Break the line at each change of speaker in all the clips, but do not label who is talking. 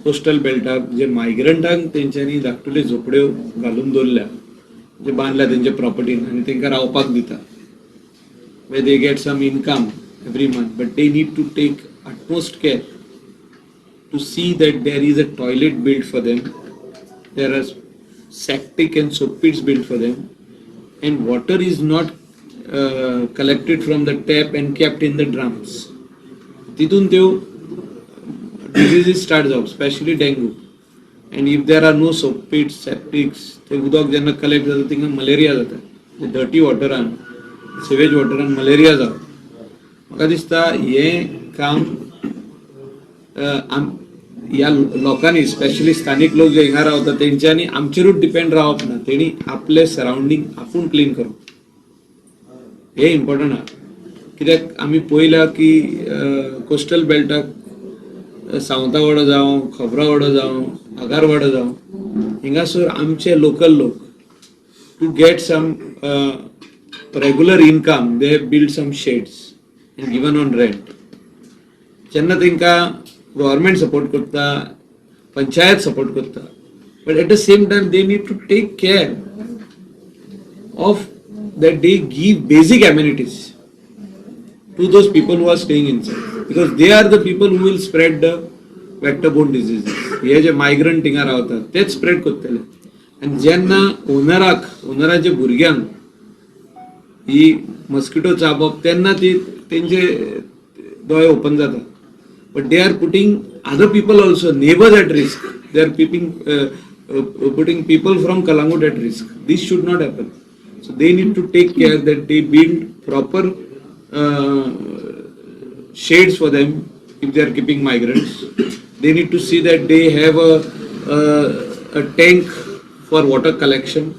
Coastal बेल्टाक जे मायग्रंटांक तेंच्यांनी धाकटुल्यो झोपड्यो घालून दवरल्या, जे बांदल्या तेंच्या प्रॉपर्टीन आनी तेंकां रावपाक दिता. Where they get some income every month, but they need to take utmost care to see that there is a toilet built for them, there are septic and soap pits built for them, and water is not collected from the tap and kept in the drums. तितून त्यो diseases start जावप, especially dengue. And if there are no soap pits, septics, ते उदक जेन्ना collect जाता तिंगा malaria जाता. Dirty water sewage water and malaria जावप. म्हाका दिसता हें काम ह्या लोकांनी, स्पेशली स्थानिक लोक जे हिंगा रावता तेंच्यांनी आमचेरूच डिपेंड रावप ना, तेणी आपले सराउंडिंग आपूण क्लीन करप, हे इम्पॉर्टंट आहा. कित्याक आमी पळयला की कोस्टल बेल्टाक सावंता वाडो जावं, खोबरा वाडो जावं, आगार वाडो जावं, हिंगासर आमचे लोकल लोक to get some regular income, they have built some sheds and given on rent. जेन्ना तेंकां government support करता, पंचायत support करता, but at the same time they need to take care of that they give basic amenities to those people who are staying inside, because they are the people who will spread the vector-borne diseases. Hey J migrant हिंगा रावतात तेच spread करतले. आनी जेन्ना ओनराचे भुरग्यांक ही mosquito चाबप तेन्ना ती तेंचे दोळे ओपन जाता. But they are putting other people also, neighbors at risk. They are putting people from Kalangut at risk. This should not happen. So they need to take care that they build proper shades for them if they are keeping migrants. They need to see that they have a tank for water collection,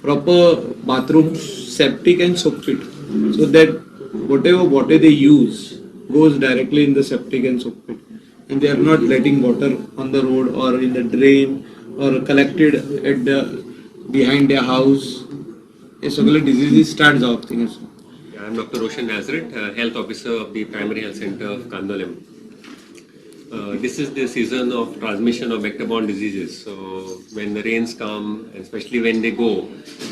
proper bathrooms, septic and soap pit, so that whatever water they use goes directly in the septic and soap pit, and they are not letting water on the road or in the drain or collected at the behind their house. हे सगळे diseases start जावप थिंगा.
I am Dr. Roshan Nazareth, Health Officer of the Primary Health Center of Kandolem. This is the season of transmission of vector-borne diseases. So when the rains come, especially when they go,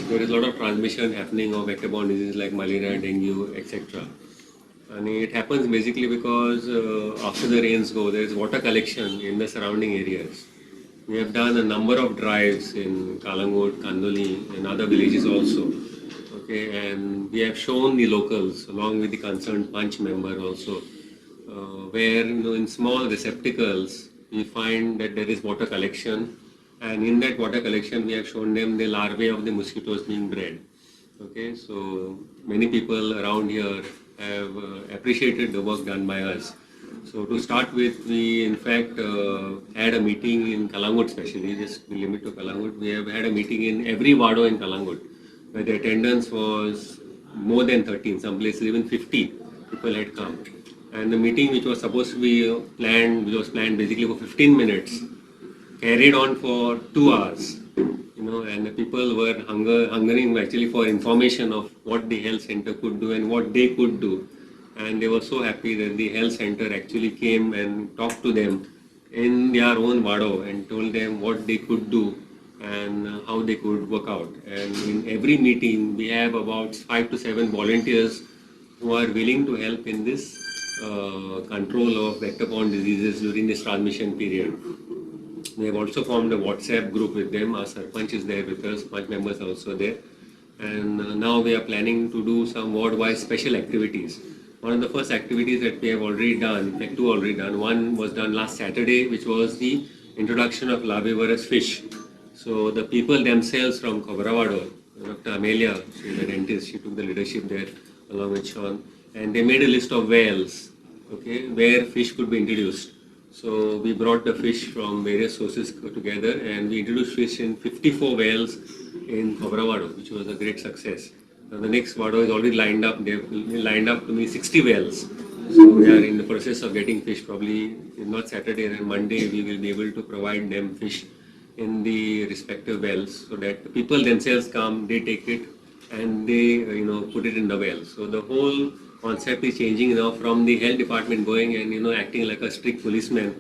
there is a lot of transmission happening of vector-borne diseases like malaria, dengue, etc. And it happens basically because after the rains go, there is water collection in the surrounding areas. We have done a number of drives in Kalangut, Kandoli, and other villages also. Okay, and we have shown the locals along with the concerned Panch member also. Where in small receptacles we find that there is water collection, and in that water collection we have shown them the larvae of the mosquitoes being bred. Okay, so many people around here have appreciated the work done by us. So to start with, we in fact had a meeting in Kalangut, especially just we limit to Kalangut. We have had a meeting in every wado in Kalangut where the attendance was more than 13, some places even 50 people had come. And the meeting, which was supposed to be planned, which was planned basically for 15 minutes, carried on for 2 hours. And the people were hungering actually for information of what the health center could do and what they could do. And they were so happy that the health center actually came and talked to them in their own wado and told them what they could do and how they could work out. And in every meeting, we have about 5 to 7 volunteers who are willing to help in this control of vector-borne diseases during this transmission period. We have also formed a WhatsApp group with them. Our Sarpanch is there with us, Panch members are also there. And now we are planning to do some ward-wise special activities. One of the first activities that we have already done, in fact 2 already done, one was done last Saturday, which was the introduction of larvivorous fish. So the people themselves from Khobravado, Dr. Amelia, she is a dentist, she took the leadership there along with Sean. And they made a list of wells, okay, where fish could be introduced. So we brought the fish from various sources together and we introduced fish in 54 wells in Khobravado, which was a great success. Now the next Vado is already lined up. They have lined up to me 60 wells. So we are in the process of getting fish. Probably not Saturday and Monday we will be able to provide them fish in the respective wells, so that the people themselves come, they take it and they put it in the well. So the whole concept is changing now from the health department going and acting like a strict policeman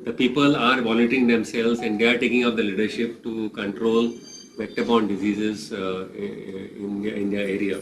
the people are volunteering themselves and they are taking up the leadership to control vector-borne diseases in their area.